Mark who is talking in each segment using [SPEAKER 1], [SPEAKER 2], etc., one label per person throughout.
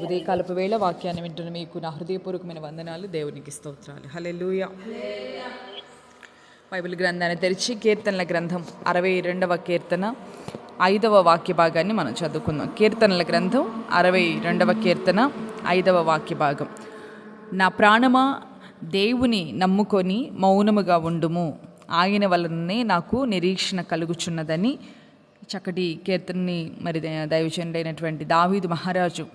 [SPEAKER 1] ఉదయకాలపు వేళ వాక్యాన్ని వింటున్న మీకు నా హృదయపూర్వకమైన వందనాలు, దేవునికి స్తోత్రాలు. హల్లెలూయా. బైబిల్ గ్రంథాన్ని తెరిచి కీర్తనల గ్రంథం 62వ కీర్తన 5వ వాక్య భాగాన్ని మనం చదువుకుందాం. కీర్తనల గ్రంథం 62వ కీర్తన 5వ వాక్య భాగం. నా ప్రాణమా దేవుని నమ్ముకొని మౌనముగా ఉండుము, ఆయన వలననే నాకు నిరీక్షణ కలుగుచున్నదని చక్కటి కీర్తనని మరి దైవజనుడైనటువంటి దావీదు మహారాజు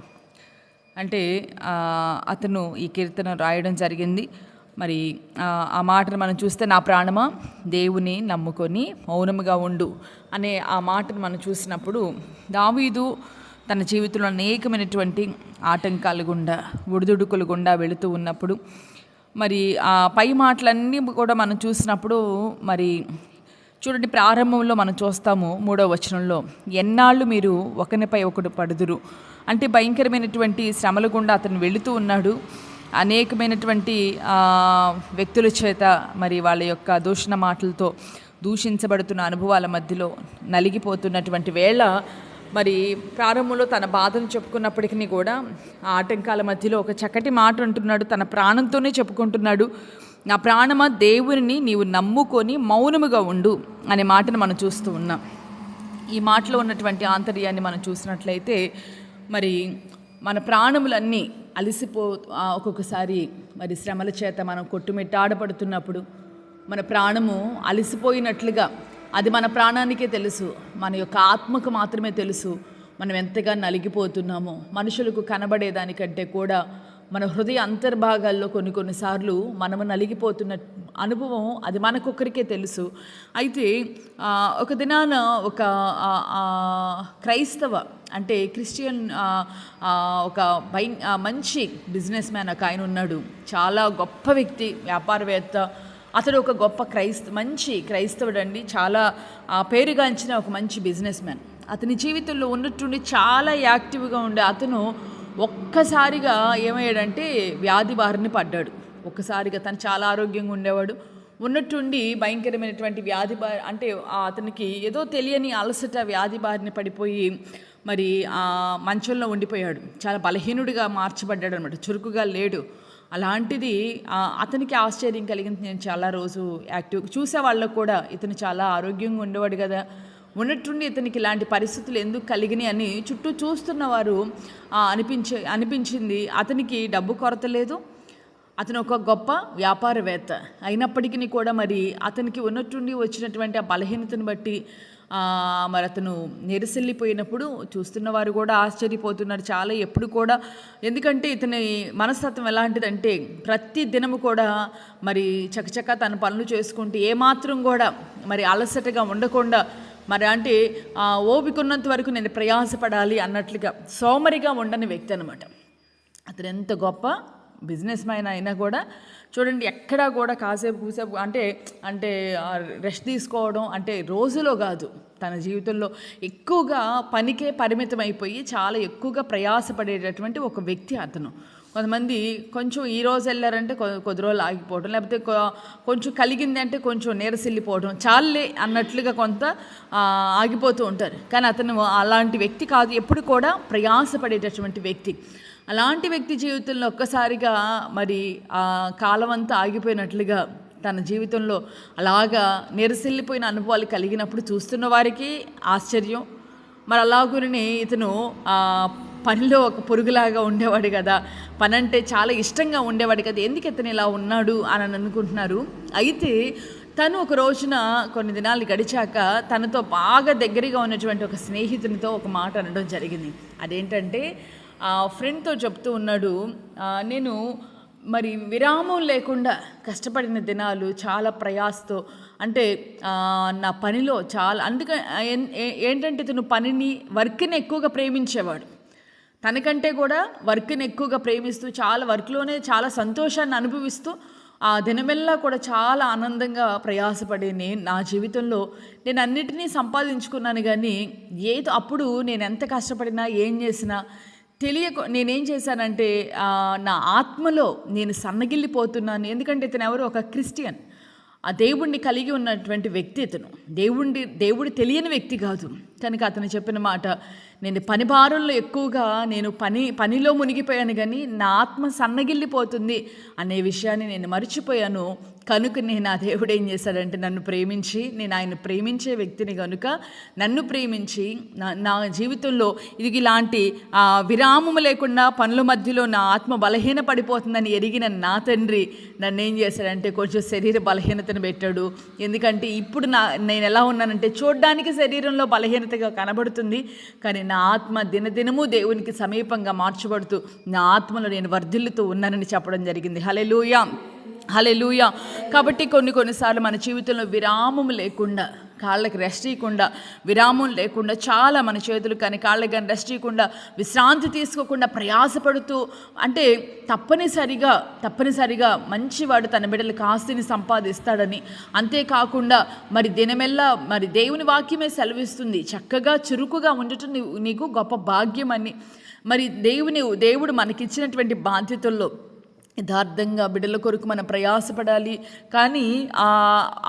[SPEAKER 1] అంటే అతను ఈ కీర్తన రాయడం జరిగింది. మరి ఆ మాటను మనం చూస్తే, నా ప్రాణమా దేవుని నమ్ముకొని మౌనముగా ఉండు అనే ఆ మాటను మనం చూసినప్పుడు, దావీదు తన జీవితంలో అనేకమైనటువంటి ఆటంకాలు గుండా, ఒడిదుడుకులు గుండా వెళుతూ ఉన్నప్పుడు, మరి ఆ పై మాటలన్నీ కూడా మనం చూసినప్పుడు, మరి చూడండి, ప్రారంభంలో మనం చూస్తాము 3వ వచనంలో, ఎన్నాళ్ళు మీరు ఒకరిపై ఒకడు పడుదురు అంటే భయంకరమైనటువంటి శ్రమల గుండా అతను వెళుతూ ఉన్నాడు. అనేకమైనటువంటి వ్యక్తుల చేత మరి వాళ్ళ యొక్క దూషణ మాటలతో దూషించబడుతున్న అనుభవాల మధ్యలో నలిగిపోతున్నటువంటి వేళ, మరి ప్రారంభంలో తన బాధను చెప్పుకున్నప్పటికీ కూడా ఆ ఆటంకాల మధ్యలో ఒక చక్కటి మాట అంటున్నాడు. తన ప్రాణంతోనే చెప్పుకుంటున్నాడు, నా ప్రాణమా దేవుని నీవు నమ్ముకొని మౌనముగా ఉండు అనే మాటను మనం చూస్తూ ఉన్నాం. ఈ మాటలో ఉన్నటువంటి ఆంతర్యాన్ని మనం చూసినట్లయితే, మరి మన ప్రాణములన్నీ ఒక్కొక్కసారి మరి శ్రమల చేత మనం కొట్టుమిట్టాడపడుతున్నప్పుడు మన ప్రాణము అలసిపోయినట్లుగా, అది మన ప్రాణానికే తెలుసు, మన యొక్క ఆత్మకు మాత్రమే తెలుసు మనం ఎంతగా నలిగిపోతున్నామో. మనుషులకు కనబడేదానికంటే కూడా మన హృదయ అంతర్భాగాల్లో కొన్నిసార్లు మనము నలిగిపోతున్న అనుభవం అది మనకొక్కరికే తెలుసు. అయితే ఒక దినాన ఒక క్రైస్తవ అంటే క్రిస్టియన్ ఒక మంచి బిజినెస్ మ్యాన్ ఒక ఆయన ఉన్నాడు. చాలా గొప్ప వ్యక్తి, వ్యాపారవేత్త. అతడు ఒక గొప్ప మంచి క్రైస్తవుడు అండి. చాలా పేరుగాంచిన ఒక మంచి బిజినెస్ మ్యాన్. అతని జీవితంలో ఉన్నట్టుండి చాలా యాక్టివ్గా ఉండే అతను ఒక్కసారిగా ఏమయ్యాడంటే వ్యాధి బారిన పడ్డాడు. ఒక్కసారిగా తను చాలా ఆరోగ్యంగా ఉండేవాడు, ఉన్నట్టుండి భయంకరమైనటువంటి వ్యాధి అంటే అతనికి ఏదో తెలియని అలసట వ్యాధి బారిన పడిపోయి మరి మంచంలో ఉండిపోయాడు. చాలా బలహీనుడిగా మార్చబడ్డాడు అనమాట, చురుకుగా లేడు. అలాంటిది అతనికి ఆశ్చర్యం కలిగింది. నేను చాలా రోజు యాక్టివ్గా చూసే వాళ్ళకు కూడా ఇతను చాలా ఆరోగ్యంగా ఉండేవాడు కదా, ఉన్నట్టుండి ఇతనికి ఇలాంటి పరిస్థితులు ఎందుకు కలిగినాయి అని చుట్టూ చూస్తున్న వారు అనిపించింది. అతనికి డబ్బు కొరత లేదు, అతను ఒక గొప్ప వ్యాపారవేత్త అయినప్పటికీ కూడా మరి అతనికి ఉన్నట్టుండి వచ్చినటువంటి ఆ బలహీనతను బట్టి మరి అతను నిరసిల్లిపోయినప్పుడు చూస్తున్న వారు కూడా ఆశ్చర్యపోతున్నారు చాలా. ఎప్పుడు కూడా, ఎందుకంటే ఇతని మనస్తత్వం ఎలాంటిదంటే ప్రతి దినము కూడా మరి చకచక తన పనులు చేసుకుంటూ ఏమాత్రం కూడా మరి అలసటగా ఉండకుండా, మరి అంటే ఓపిక ఉన్నంత వరకు నేను ప్రయాసపడాలి అన్నట్లుగా సోమరిగా ఉండని వ్యక్తి అనమాట. అతను ఎంత గొప్ప బిజినెస్ మ్యాన్ అయినా కూడా చూడండి, ఎక్కడా కూడా కూసేపు అంటే రెస్ట్ తీసుకోవడం అంటే రోజులో కాదు, తన జీవితంలో ఎక్కువగా పనికే పరిమితం అయిపోయి చాలా ఎక్కువగా ప్రయాసపడేటటువంటి ఒక వ్యక్తి అతను. కొంతమంది కొంచెం ఈరోజు వెళ్ళారంటే కొద్ది రోజులు ఆగిపోవడం, లేకపోతే కొంచెం కలిగింది అంటే కొంచెం నీరసిల్లిపోవడం, చాలే అన్నట్లుగా కొంత ఆగిపోతూ ఉంటారు. కానీ అతను అలాంటి వ్యక్తి కాదు, ఎప్పుడు కూడా ప్రయాసపడేటటువంటి వ్యక్తి. అలాంటి వ్యక్తి జీవితంలో ఒక్కసారిగా మరి ఆ కాలం అంతా ఆగిపోయినట్లుగా తన జీవితంలో అలాగా నిరసిల్లిపోయిన అనుభవాలు కలిగినప్పుడు చూస్తున్న వారికి ఆశ్చర్యం. మరి అలాగునే ఇతను పనిలో ఒక పురుగులాగా ఉండేవాడు కదా, పని అంటే చాలా ఇష్టంగా ఉండేవాడు కదా, ఎందుకు ఇతను ఇలా ఉన్నాడు అని అనుకుంటున్నారు. అయితే తను ఒక రోజున కొన్ని దినాలు గడిచాక తనతో బాగా దగ్గరగా ఉన్నటువంటి ఒక స్నేహితునితో ఒక మాట అనడం జరిగింది. అదేంటంటే ఫ్రెండ్తో చెప్తూ ఉన్నాడు, నేను మరి విరామం లేకుండా కష్టపడిన దినాలు, చాలా ప్రయాసతో అంటే నా పనిలో చాలా, ఏంటంటే ఇతను వర్క్ని ఎక్కువగా ప్రేమించేవాడు. తనకంటే కూడా వర్క్ని ఎక్కువగా ప్రేమిస్తూ చాలా వర్క్లోనే చాలా సంతోషాన్ని అనుభవిస్తూ ఆ దినమెల్లా కూడా చాలా ఆనందంగా ప్రయాసపడే నా జీవితంలో నేను అన్నిటినీ సంపాదించుకున్నాను. కానీ అప్పుడు నేను ఎంత కష్టపడినా ఏం చేసినా నేనేం చేశానంటే నా ఆత్మలో నేను సన్నగిల్లిపోతున్నాను. ఎందుకంటే ఇతను ఎవరు, ఒక క్రిస్టియన్, ఆ దేవుణ్ణి కలిగి ఉన్నటువంటి వ్యక్తి. ఇతను దేవుడు తెలియని వ్యక్తి కాదు. కనుక అతను చెప్పిన మాట, నేను పని భారంలో ఎక్కువగా నేను పనిలో మునిగిపోయాను, కానీ నా ఆత్మ సన్నగిల్లిపోతుంది అనే విషయాన్ని నేను మర్చిపోయాను. కనుక నా దేవుడు ఏం చేశాడంటే నన్ను ప్రేమించి, నేను ఆయన ప్రేమించే వ్యక్తిని కనుక నన్ను ప్రేమించి నా జీవితంలో ఇది ఇలాంటి విరామము లేకుండా పనుల మధ్యలో నా ఆత్మ బలహీన పడిపోతుందని ఎరిగిన నా తండ్రి నన్ను ఏం చేశాడంటే కొంచెం శరీర బలహీనతను పెట్టాడు. ఎందుకంటే ఇప్పుడు నేను ఎలా ఉన్నానంటే చూడడానికి శరీరంలో బలహీనతగా కనబడుతుంది, కానీ నా ఆత్మ దినదినము దేవునికి సమీపంగా మార్చబడుతూ నా ఆత్మలో నేను వర్ధిల్లుతూ ఉన్నానని చెప్పడం జరిగింది. హల్లెలూయా, హల్లెలూయా. కాబట్టి కొన్నిసార్లు మన జీవితంలో విరామం లేకుండా, కాళ్ళకి రెస్ట్ ఇవ్వకుండా, విరామం లేకుండా, చాలా మన చేతులు కానీ కాళ్ళకి కానీ రెస్ట్ ఇవ్వకుండా, విశ్రాంతి తీసుకోకుండా ప్రయాసపడుతూ, అంటే తప్పనిసరిగా మంచివాడు తన బిడ్డలకు ఆస్తిని సంపాదిస్తాడని, అంతేకాకుండా మరి దినమెల్లా మరి దేవుని వాక్యమే సెలవిస్తుంది చక్కగా చురుకుగా ఉండటం నీకు గొప్ప భాగ్యం అని. మరి దేవుడు మనకిచ్చినటువంటి బాధ్యతల్లో యథార్థంగా బిడ్డల కొరకు మనం ప్రయాసపడాలి. కానీ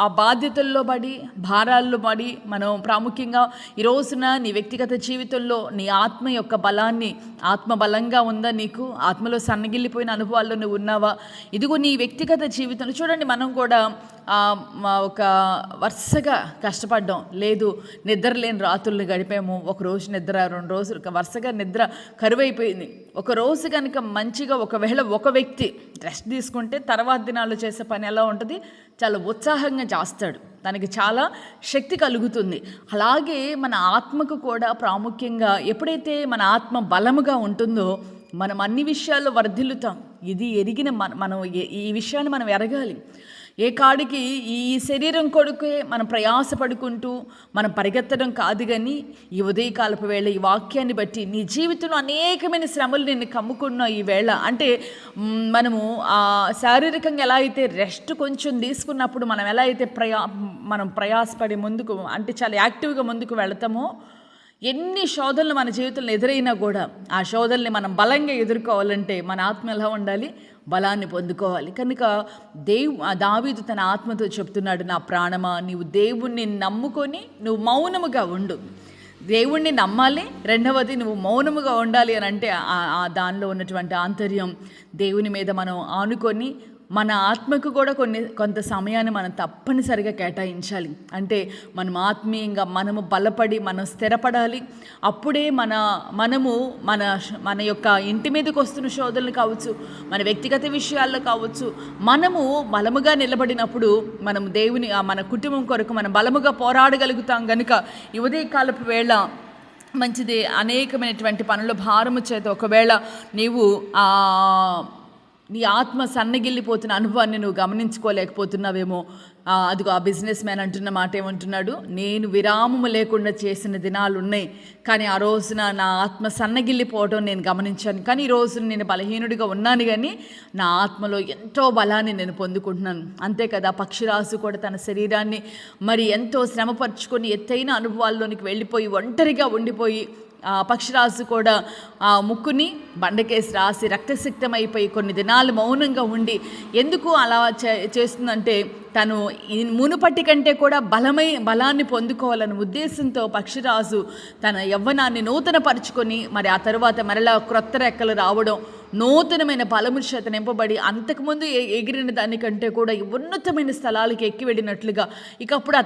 [SPEAKER 1] ఆ బాధ్యతల్లో పడి, భారాల్లో పడి మనం ప్రాముఖ్యంగా ఈ రోజున నీ వ్యక్తిగత జీవితంలో నీ ఆత్మ యొక్క బలాన్ని, ఆత్మ బలంగా ఉందా, నీకు ఆత్మలో సన్నగిల్లిపోయిన అనుభవాల్లో నువ్వు ఉన్నావా? ఇదిగో నీ వ్యక్తిగత జీవితంలో చూడండి, మనం కూడా ఒక వరుసగా కష్టపడ్డాం, లేదు నిద్ర లేని రాత్రులను గడిపాము. ఒక రోజు నిద్ర, 2 రోజులు వరుసగా నిద్ర కరువైపోయింది. ఒక రోజు కనుక మంచిగా ఒకవేళ ఒక వ్యక్తి రెస్ట్ తీసుకుంటే తర్వాత దినాల్లో చేసే పని ఎలా ఉంటుంది, చాలా ఉత్సాహంగా చేస్తాడు, దానికి చాలా శక్తి కలుగుతుంది. అలాగే మన ఆత్మకు కూడా ప్రాముఖ్యంగా ఎప్పుడైతే మన ఆత్మ బలముగా ఉంటుందో మనం అన్ని విషయాల్లో వర్ధిల్లుతాం. ఇది ఎరిగిన మనం ఈ విషయాన్ని మనం ఎరగాలి. ఏ కాడికి ఈ శరీరం కొడుకే మనం ప్రయాసపడుకుంటూ మనం పరిగెత్తడం కాదు, కానీ ఈ ఉదయకాలపు వేళ ఈ వాక్యాన్ని బట్టి నీ జీవితంలో అనేకమైన శ్రమలు నిన్ను కమ్ముకున్న ఈ వేళ, అంటే మనము శారీరకంగా ఎలా అయితే రెస్ట్ కొంచెం తీసుకున్నప్పుడు మనం ఎలా అయితే మనం ప్రయాసపడి ముందుకు, అంటే చాలా యాక్టివ్గా ముందుకు వెళతామో, ఎన్ని శోధనలు మన జీవితంలో ఎదురైనా కూడా ఆ శోధనల్ని మనం బలంగా ఎదుర్కోవాలంటే మన ఆత్మ ఎలా ఉండాలి, బలాన్ని పొందుకోవాలి. కనుక దావీదు తన ఆత్మతో చెప్తున్నాడు, నా ప్రాణమా నీవు దేవుణ్ణి నమ్ముకొని నువ్వు మౌనముగా ఉండు. దేవుణ్ణి నమ్మాలి, రెండవది నువ్వు మౌనముగా ఉండాలి అని అంటే దానిలో ఉన్నటువంటి ఆంతర్యం దేవుని మీద మనం ఆనుకొని మన ఆత్మకు కూడా కొంత సమయాన్ని మనం తప్పనిసరిగా కేటాయించాలి. అంటే మనం ఆత్మీయంగా మనము బలపడి మనం స్థిరపడాలి. అప్పుడే మన యొక్క ఇంటి మీదకి వస్తున్న శోధనలు కావచ్చు, మన వ్యక్తిగత విషయాల్లో కావచ్చు, మనము బలముగా నిలబడినప్పుడు మనం మన కుటుంబం కొరకు మనం బలముగా పోరాడగలుగుతాం. కనుక ఈ ఉదయకాలపు వేళ మంచిది, అనేకమైనటువంటి పనుల భారము చేత ఒకవేళ నీవు నీ ఆత్మ సన్నగిల్లిపోతున్న అనుభవాన్ని నువ్వు గమనించుకోలేకపోతున్నావేమో. అదిగో ఆ బిజినెస్ మ్యాన్ అంటున్న మాట ఏమంటున్నాడు, నేను విరామము లేకుండా చేసిన దినాలు ఉన్నాయి, కానీ ఆ రోజున నా ఆత్మ సన్నగిల్లిపోవడం నేను గమనించాను. కానీ ఈ రోజున నేను బలహీనుడిగా ఉన్నాను, కానీ నా ఆత్మలో ఎంతో బలాన్ని నేను పొందుకుంటున్నాను. అంతే కదా, పక్షిరాజు కూడా తన శరీరాన్ని మరి ఎంతో శ్రమపరుచుకొని ఎత్తైన అనుభవాల్లోనికి వెళ్ళిపోయి ఒంటరిగా ఉండిపోయి, పక్షిరాజు కూడా ముక్కుని బండకేసి రాసి రక్తసిక్తమైపోయి కొన్ని దినాలు మౌనంగా ఉండి, ఎందుకు అలా చేస్తుందంటే తను మునుపటి కంటే కూడా బలాన్ని పొందుకోవాలనే ఉద్దేశంతో పక్షిరాజు తన యవ్వనాన్ని నూతనపరుచుకొని మరి ఆ తరువాత మరలా క్రొత్త రెక్కలు రావడం, నూతనమైన బలము చేత నింపబడి అంతకుముందు ఎగిరిన దానికంటే కూడా ఉన్నతమైన స్థలాలకు ఎక్కి వెళ్ళినట్లుగా ఇకప్పుడు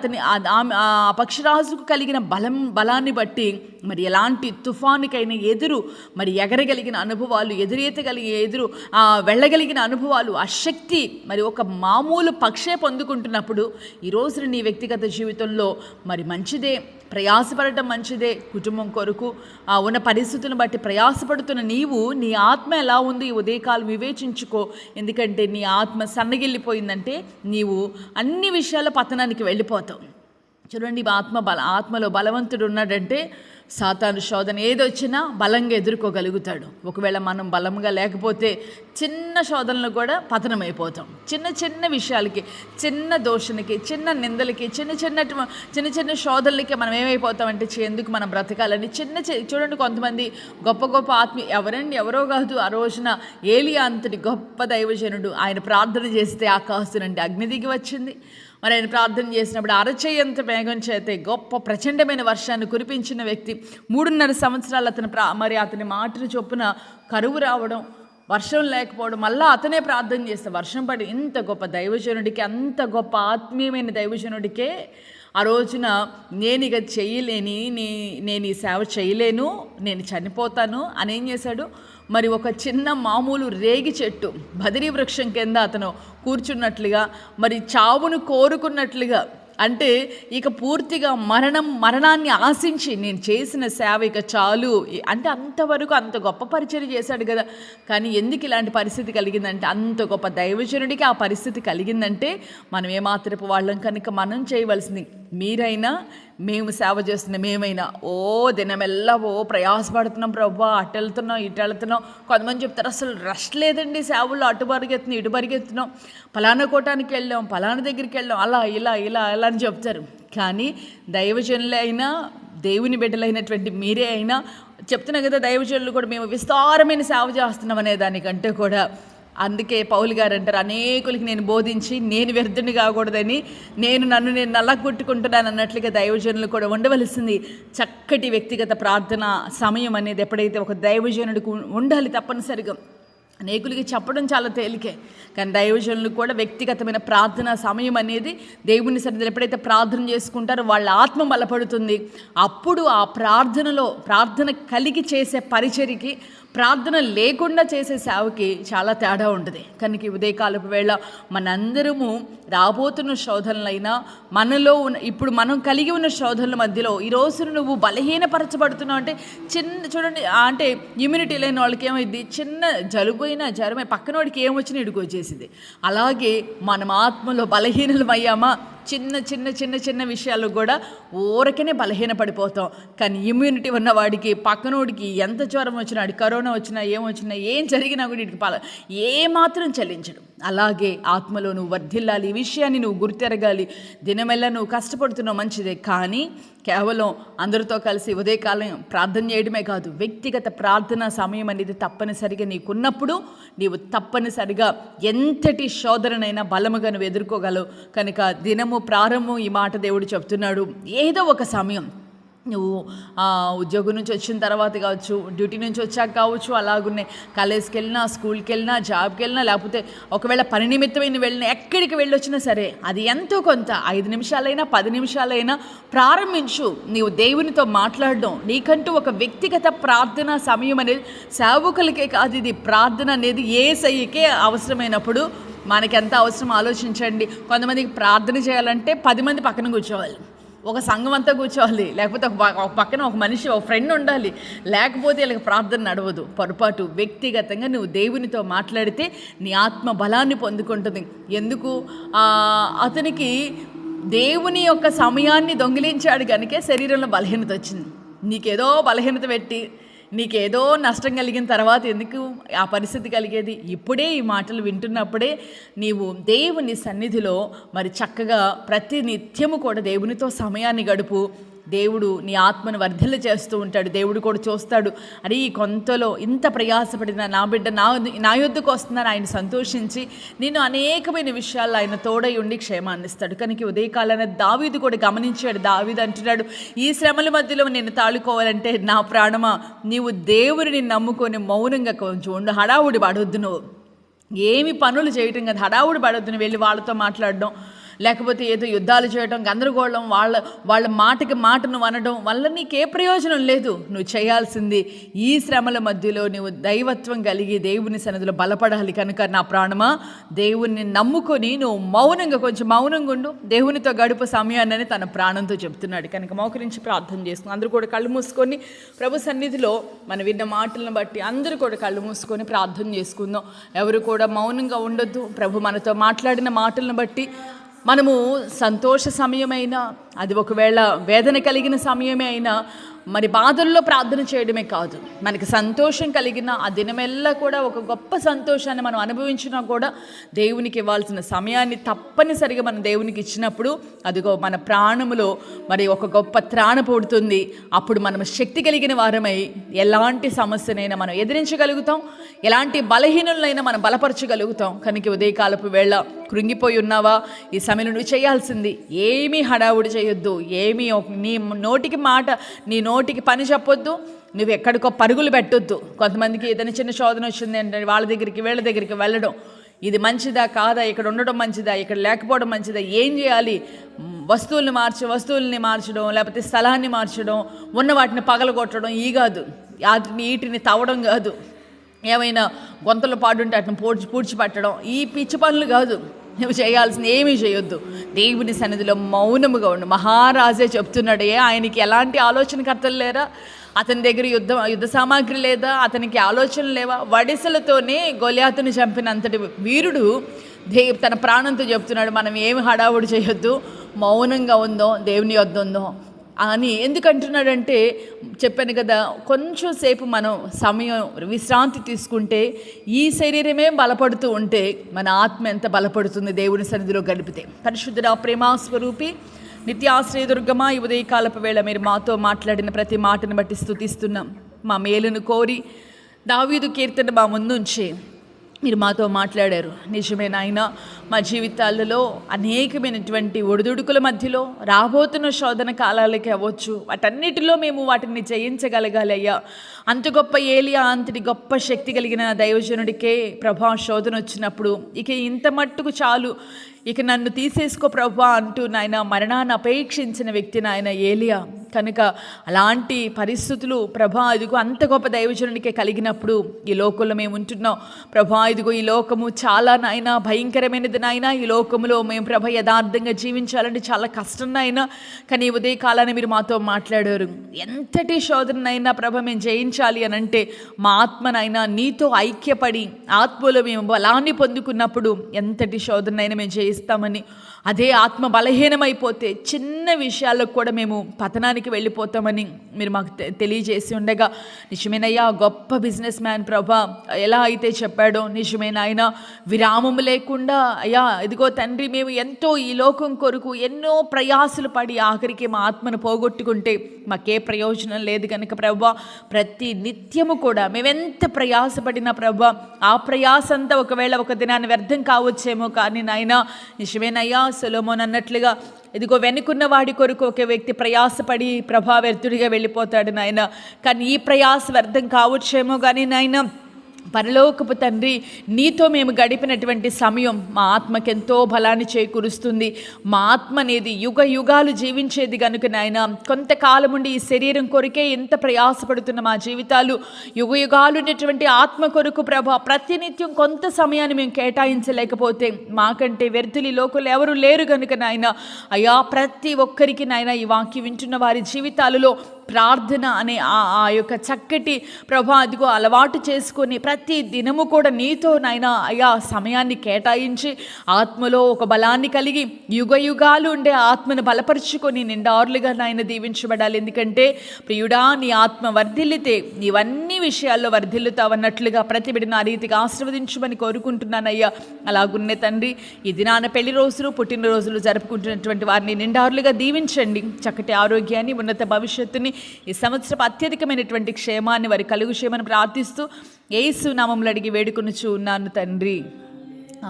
[SPEAKER 1] ఆ పక్షిరాజుకు కలిగిన బలాన్ని బట్టి మరి ఎలాంటి తుఫానుకైనా మరి ఎగరగలిగిన అనుభవాలు, వెళ్ళగలిగిన అనుభవాలు, ఆ శక్తి మరి ఒక మామూలు పక్షే పొందుకుంటున్నప్పుడు ఈరోజు నీ వ్యక్తిగత జీవితంలో మరి మంచిదే, ప్రయాసపడటం మంచిదే. కుటుంబం కొరకు ఉన్న పరిస్థితులను బట్టి ప్రయాసపడుతున్న నీవు నీ ఆత్మ ఎలా ఉంది ఈ ఉదయకాలం వివేచించుకో. ఎందుకంటే నీ ఆత్మ సన్నగిల్లిపోయిందంటే నీవు అన్ని విషయాల పతనానికి వెళ్ళిపోతావు. చూడండి, ఆత్మలో బలవంతుడు ఉన్నాడంటే సాతాను శోధన ఏదొచ్చినా బలంగా ఎదుర్కోగలుగుతాడు. ఒకవేళ మనం బలంగా లేకపోతే చిన్న శోధనలు కూడా పతనమైపోతాం. చిన్న విషయాలకి, చిన్న దోషణకి, చిన్న నిందలకి, చిన్న శోధనలకి మనం ఏమైపోతామంటే ఎందుకు మనం బ్రతకాలని చూడండి, కొంతమంది గొప్ప ఎవరో కాదు, ఆ రోజున ఏలియా అంతటి గొప్ప దైవజనుడు, ఆయన ప్రార్థన చేస్తే ఆకాశం నుండి అగ్ని దిగి వచ్చింది. మరి ఆయన ప్రార్థన చేసినప్పుడు అరచేయంత మేఘం చేతే గొప్ప ప్రచండమైన వర్షాన్ని కురిపించిన వ్యక్తి 3.5 సంవత్సరాలు మరి అతని మాటను చొప్పున కరువు రావడం, వర్షం లేకపోవడం, మళ్ళీ అతనే ప్రార్థన చేస్తే వర్షం పడి, ఇంత గొప్ప దైవజనుడికి, అంత గొప్ప ఆత్మీయమైన దైవజనుడికే ఆ రోజున నేను ఇక చేయలేని, నేను ఈ సేవ చేయలేను, నేను చనిపోతాను అని ఏం చేశాడు, మరి ఒక చిన్న మామూలు రేగి చెట్టు బదిరీ వృక్షం కింద అతను కూర్చున్నట్లుగా, మరి చావును కోరుకున్నట్లుగా, అంటే ఇక పూర్తిగా మరణాన్ని ఆశించి నేను చేసిన సేవ ఇక చాలు అంటే, అంతవరకు అంత గొప్ప పరిచయం చేశాడు కదా. కానీ ఎందుకు ఇలాంటి పరిస్థితి కలిగిందంటే, అంత గొప్ప దైవజనుడికి ఆ పరిస్థితి కలిగిందంటే మనం ఏమాత్రపు వాళ్ళం కనుక మనం చేయవలసింది, మీరైనా మేము సేవ చేస్తున్న మేమైనా దినమెల్లా ప్రయాసపడుతున్నాం ప్రభా, అటు వెళ్తున్నాం ఇటు వెళ్తున్నాం. కొంతమంది చెప్తారు అసలు రెస్ట్ లేదండి సేవల్లో, అటు పరిగెత్తున్నాం ఇటు పరిగెత్తున్నాం, పలానా కోటానికి వెళ్ళాం, పలానా దగ్గరికి వెళ్ళాం, అలా ఇలా ఇలా అలా అని చెప్తారు. కానీ దైవజనులే అయినా, దేవుని బిడ్డలైనటువంటి మీరే అయినా చెప్తున్నా కదా, దైవజనులు కూడా మేము విస్తారమైన సేవ చేస్తున్నాం అనే దానికంటే కూడా, అందుకే పౌలు గారు అంటారు, అనేకులకి నేను బోధించి నేను వ్యర్థుని కాకూడదని నన్ను నల్లగొట్టుకుంటున్నాను అన్నట్లుగా దైవజనులు కూడా ఉండవలసింది. చక్కటి వ్యక్తిగత ప్రార్థన సమయం అనేది ఎప్పుడైతే ఒక దైవజనుడికి ఉండాలి తప్పనిసరిగా. అనేకులకి చెప్పడం చాలా తేలికే, కానీ దైవజనులకు కూడా వ్యక్తిగతమైన ప్రార్థన సమయం అనేది దేవుని సన్నిధిలో ఎప్పుడైతే ప్రార్థన చేసుకుంటారో వాళ్ళ ఆత్మ బలపడుతుంది. అప్పుడు ఆ ప్రార్థన కలిగి చేసే పరిచర్యకి, ప్రార్థన లేకుండా చేసే సేవకి చాలా తేడా ఉంటుంది. కనుక ఉదయకాలపు వేళ మనందరము రాబోతున్న శోధనలైనా, మనలో ఇప్పుడు మనం కలిగి ఉన్న శోధనల మధ్యలో ఈరోజు నువ్వు బలహీనపరచబడుతున్నావు అంటే, చూడండి, అంటే ఇమ్యూనిటీ లేని వాళ్ళకి ఏమైంది, చిన్న జలుబు అయినా జ్వరమై పక్కన వాడికి ఏమొచ్చినా ఇడుగు వచ్చేసింది. అలాగే మనం ఆత్మలో బలహీనమయ్యామా, చిన్న చిన్న చిన్న చిన్న విషయాలు కూడా ఊరకనే బలహీన పడిపోతాం. కానీ ఇమ్యూనిటీ ఉన్నవాడికి, పక్కనోడికి ఎంత జ్వరం వచ్చినా, కరోనా వచ్చినా, ఏమొచ్చినా, ఏం జరిగినా కూడా వీడికి ఏమాత్రం చలించడు. అలాగే ఆత్మలో నువ్వు వర్ధిల్లాలి, ఈ విషయాన్ని నువ్వు గుర్తెరగాలి. దినమెల్లా నువ్వు కష్టపడుతున్నావు మంచిదే, కానీ కేవలం అందరితో కలిసి ఉదయకాలం ప్రార్థన చేయడమే కాదు, వ్యక్తిగత ప్రార్థనా సమయం అనేది తప్పనిసరిగా నీకున్నప్పుడు నీవు తప్పనిసరిగా ఎంతటి శోధనైనా బలముగా నువ్వు ఎదుర్కోగలవు. కనుక దినము ప్రారంభం ఈ మాట దేవుడు చెప్తున్నాడు. ఏదో ఒక సమయం నువ్వు ఉద్యోగం నుంచి వచ్చిన తర్వాత కావచ్చు, డ్యూటీ నుంచి వచ్చాక కావచ్చు, అలాగున్నాయి కాలేజ్కి వెళ్ళినా, స్కూల్కి వెళ్ళినా, జాబ్కి వెళ్ళినా, లేకపోతే ఒకవేళ పని నిమిత్తమైన వెళ్ళినా, ఎక్కడికి వెళ్ళొచ్చినా సరే, అది ఎంతో కొంత 5 నిమిషాలైనా 10 నిమిషాలైనా ప్రారంభించు. నీవు దేవునితో మాట్లాడడం, నీకంటూ ఒక వ్యక్తిగత ప్రార్థన సమయం అనేది సేవకులకే కాదు, ఇది ప్రార్థన అనేది యేసయ్యకే అవసరమైనప్పుడు మనకి ఎంత అవసరం ఆలోచించండి. కొంతమందికి ప్రార్థన చేయాలంటే 10 మంది పక్కన కూర్చోవాలి, ఒక సంఘం అంతా కూర్చోవాలి, లేకపోతే ఒక పక్కన ఒక మనిషి, ఒక ఫ్రెండ్ ఉండాలి, లేకపోతే వీళ్ళకి ప్రార్థన నడవదు. పొరపాటు. వ్యక్తిగతంగా నువ్వు దేవునితో మాట్లాడితే నీ ఆత్మ బలాన్ని పొందుకుంటుంది. ఎందుకు? అతనికి దేవుని యొక్క సమయాన్ని దొంగిలించాడు కనుకే శరీరంలో బలహీనత వచ్చింది. నీకేదో బలహీనత పెట్టి నీకేదో నష్టం కలిగిన తర్వాత ఎందుకు ఆ పరిస్థితి కలిగేది? ఇప్పుడే ఈ మాటలు వింటున్నప్పుడే నీవు దేవుని సన్నిధిలో మరి చక్కగా ప్రతి నిత్యము కూడా దేవునితో సమయాన్ని గడుపు. దేవుడు నీ ఆత్మను వర్ధిల్ల చేస్తూ ఉంటాడు. దేవుడు కూడా చూస్తాడు, అరే ఈ కొంతలో ఇంత ప్రయాసపడిన నా బిడ్డ నా యొద్దకు వస్తుందని ఆయన సంతోషించి నేను అనేకమైన విషయాల్లో ఆయన తోడై ఉండి క్షేమాన్ని ఇస్తాడు. కనుక ఉదయకాలాన దావీదు కూడా గమనించాడు. దావీదు అంటున్నాడు, ఈ శ్రమల మధ్యలో నేను తాళుకోవాలంటే నా ప్రాణమా నీవు దేవుడిని నమ్ముకొని మౌనంగా కొంచెం ఉండు, హడావుడి పడొద్దు, నువ్వు ఏమి పనులు చేయటం కదా, హడావుడి పడొద్దు, నువ్వు వెళ్ళి వాళ్ళతో మాట్లాడడం, లేకపోతే ఏదో యుద్ధాలు చేయడం, గందరగోళం, వాళ్ళ మాటను అనడం వల్ల నీకే ప్రయోజనం లేదు. నువ్వు చేయాల్సింది ఈ శ్రమల మధ్యలో నువ్వు దైవత్వం కలిగి దేవుని సన్నిధిలో బలపడాలి. కనుక నా ప్రాణమా దేవుణ్ణి నమ్ముకొని నువ్వు కొంచెం మౌనంగా ఉండు, దేవునితో గడుపు సమయాన్ని తన ప్రాణంతో చెప్తున్నాడు. కనుక మోకరించి ప్రార్థన చేసుకుని అందరూ కూడా కళ్ళు మూసుకొని ప్రభు సన్నిధిలో మనం విన్న మాటలను బట్టి అందరూ కూడా కళ్ళు మూసుకొని ప్రార్థన చేసుకుందాం. ఎవరు కూడా మౌనంగా ఉండొద్దు. ప్రభు మనతో మాట్లాడిన మాటలను బట్టి మనము సంతోష సమయమైనా, అది ఒకవేళ వేదన కలిగిన సమయమే అయినా, మరి బాధల్లో ప్రార్థన చేయడమే కాదు, మనకి సంతోషం కలిగిన ఆ దినమెల్లా కూడా ఒక గొప్ప సంతోషాన్ని మనం అనుభవించినా కూడా దేవునికి ఇవ్వాల్సిన సమయాన్ని తప్పనిసరిగా మనం దేవునికి ఇచ్చినప్పుడు అదిగో మన ప్రాణములో మరి ఒక గొప్ప త్రాణ పుడుతుంది. అప్పుడు మనం శక్తి కలిగిన వారమై ఎలాంటి సమస్యనైనా మనం ఎదిరించగలుగుతాం, ఎలాంటి బలహీనులైనా మనం బలపరచగలుగుతాం. కనుక ఉదయకాలపు వేళ కృంగిపోయి ఉన్నావా? ఈ సమయంలో నువ్వు చేయాల్సింది ఏమీ హడావుడి చేయొద్దు. నీ నోటికి మాట, నీ నోటికి పని చెప్పొద్దు. నువ్వు ఎక్కడికో పరుగులు పెట్టొద్దు. కొంతమందికి ఏదైనా చిన్న శోధన వచ్చింది అంటే వాళ్ళ దగ్గరికి వీళ్ళ దగ్గరికి వెళ్ళడం, ఇది మంచిదా కాదా, ఇక్కడ ఉండడం మంచిదా, ఇక్కడ లేకపోవడం మంచిదా, ఏం చేయాలి, వస్తువుల్ని మార్చడం, లేకపోతే స్థలాన్ని మార్చడం, ఉన్న వాటిని పగలగొట్టడం, ఈ కాదు. వీటిని తవ్వడం కాదు. ఏమైనా గొంతలు పాడుంటే వాటిని పూడ్చిపట్టడం, ఈ పిచ్చి పనులు కాదు. నువ్వు చేయాల్సింది ఏమీ చేయొద్దు. దేవుని సన్నిధిలో మౌనముగా ఉండు. మహారాజే చెప్తున్నాడు, ఆయనకి ఎలాంటి ఆలోచనకర్తలు లేరా? అతని దగ్గర యుద్ధ సామాగ్రి లేదా? అతనికి ఆలోచనలు లేవా? వడిసెలతోనే గొలియాతుని చంపినంతటి వీరుడు తన ప్రాణంతో చెప్తున్నాడు, మనం ఏమి హడావుడి చేయొద్దు, మౌనంగా ఉందో, దేవుని యొద్ద ఉందో అని. ఎందుకంటున్నాడంటే, చెప్పాను కదా, కొంచెం సేపు మనం సమయం విశ్రాంతి తీసుకుంటే, ఈ శరీరమే బలపడుతూ ఉంటే మన ఆత్మ ఎంత బలపడుతుంది దేవుని సన్నిధిలో గడిపితే. పరిశుద్ధుడా, ప్రేమాస్వరూపి, నిత్యాశ్రయ దుర్గమా, ఈ ఉదయకాలపు వేళ మీరు మాతో మాట్లాడిన ప్రతి మాటను బట్టి స్తుతిస్తున్నాం. మా మేలును కోరి దావీదు కీర్తన మా ముందుంచి మీరు మాతో మాట్లాడారు. నిజమే నాయన, మా జీవితాలలో అనేకమైనటువంటి ఒడిదుడుకుల మధ్యలో రాబోతున్న శోధన కాలాలకి అవ్వచ్చు, వాటన్నిటిలో మేము వాటిని జయించగలగాలి అయ్యా. అంత గొప్ప ఏలియా అంతటి గొప్ప శక్తి కలిగిన దైవజనుడికే ప్రభా శోధన వచ్చినప్పుడు ఇక ఇంత మట్టుకు చాలు, ఇక నన్ను తీసేసుకో ప్రభా అంటూ నాయన మరణాన్ని అపేక్షించిన వ్యక్తి నాయన ఏలియా. కనుక అలాంటి పరిస్థితులు ప్రభా ఇదిగో అంత గొప్ప దైవజనుడికే కలిగినప్పుడు ఈ లోకంలో మేము ఉంటున్నాం ప్రభా. ఇదిగో ఈ లోకము చాలా నాయన భయంకరమైనది నాయన. ఈ లోకములో మేము ప్రభ యథార్థంగా జీవించాలంటే చాలా కష్టం నాయన. కానీ ఉదయ కాలాన్ని మీరు మాతో మాట్లాడారు. ఎంతటి శోధనైనా ప్రభ మేము జయించాలి అని అంటే మా ఆత్మనైనా నీతో ఐక్యపడి ఆత్మలో మేము బలాన్ని పొందుకున్నప్పుడు ఎంతటి శోధనైనా మేము జయిస్తామని, అదే ఆత్మ బలహీనమైపోతే చిన్న విషయాలకు కూడా మేము పతనానికి వెళ్ళిపోతామని మీరు మాకు తెలియజేసి ఉండగా, నిజమేనయ్యా గొప్ప బిజినెస్ మ్యాన్ ప్రభా ఎలా అయితే చెప్పాడో, నిజమైన ఆయన విరామం లేకుండా అయ్యా ఇదిగో తండ్రి మేము ఎంతో ఈ లోకం కొరకు ఎన్నో ప్రయాసలు పడి ఆఖరికి మా ఆత్మను పోగొట్టుకుంటే మాకే ప్రయోజనం లేదు కనుక ప్రభా, ప్రతి నిత్యము కూడా మేమెంత ప్రయాసపడినా ప్రభా ఆ ప్రయాస అంతా ఒకవేళ ఒక దినాన్ని వ్యర్థం కావచ్చేమో, కానీ నాయన నిజమేనయ్యా సొలొమోను అన్నట్లుగా ఇదిగో వెనుకున్న వాడి కొరకు ఒక వ్యక్తి ప్రయాసపడి ప్రభా వ్యర్థుడిగా వెళ్ళిపోతాడు నాయన. కానీ ఈ ప్రయాస వ్యర్థం కావచ్చేమో, కానీ నాయన పరలోకపు తండ్రి నీతో మేము గడిపినటువంటి సమయం మా ఆత్మకెంతో బలాన్ని చేకూరుస్తుంది. మా ఆత్మ అనేది యుగ యుగాలు జీవించేది కనుక నాయన, కొంతకాలం ఉండి ఈ శరీరం కొరకే ఎంత ప్రయాసపడుతున్న మా జీవితాలు యుగ యుగాలు ఉన్నటువంటి ఆత్మ కొరకు ప్రభా ప్రతినిత్యం కొంత సమయాన్ని మేము కేటాయించలేకపోతే మాకంటే వ్యర్థులు ఈ లోకంలో ఎవరు లేరు కనుక నాయన అయ్యా ప్రతి ఒక్కరికి నాయన ఈ వాక్యం వింటున్న వారి జీవితాలలో ప్రార్థన అనే ఆ యొక్క చక్కటి ప్రభా అదిగో అలవాటు చేసుకొని ప్రతి దినము కూడా నీతో నాయన అయ్యా సమయాన్ని కేటాయించి ఆత్మలో ఒక బలాన్ని కలిగి యుగ యుగాలు ఉండే ఆత్మను బలపరుచుకొని నిండారులుగా నాయన దీవించబడాలి. ఎందుకంటే ప్రియుడా నీ ఆత్మ వర్ధిల్లితే నీవన్నీ విషయాల్లో వర్ధిల్లుతావన్నట్లుగా ప్రతి బిడ్డను ఆ రీతిగా ఆశీర్వదించమని కోరుకుంటున్నానయ్యా. అలాగున్నే తండ్రి ఈ దినాన పెళ్లి రోజులు పుట్టినరోజులు జరుపుకుంటున్నటువంటి వారిని నిండారులుగా దీవించండి. చక్కటి ఆరోగ్యాన్ని, ఉన్నత భవిష్యత్తుని, ఈ సంవత్సరపు అత్యధికమైనటువంటి క్షేమాన్ని వారి కలుగు క్షేమాన్ని ప్రార్థిస్తూ యేసు నామములో అడిగి వేడుకొనుచు ఉన్నాను తండ్రి,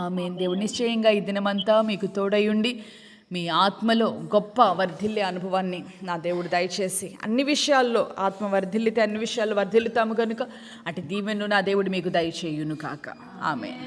[SPEAKER 1] ఆమేన్. దేవుడు నిశ్చయంగా ఈ దినమంతా మీకు తోడయుండి మీ ఆత్మలో గొప్ప వర్ధిల్లే అనుభవాన్ని నా దేవుడు దయచేసి అన్ని విషయాల్లో ఆత్మ వర్ధిల్లితే అన్ని విషయాల్లో వర్ధిల్లుతాము కనుక అటు దీవెను నా దేవుడు మీకు దయచేయును కాక. ఆమేన్.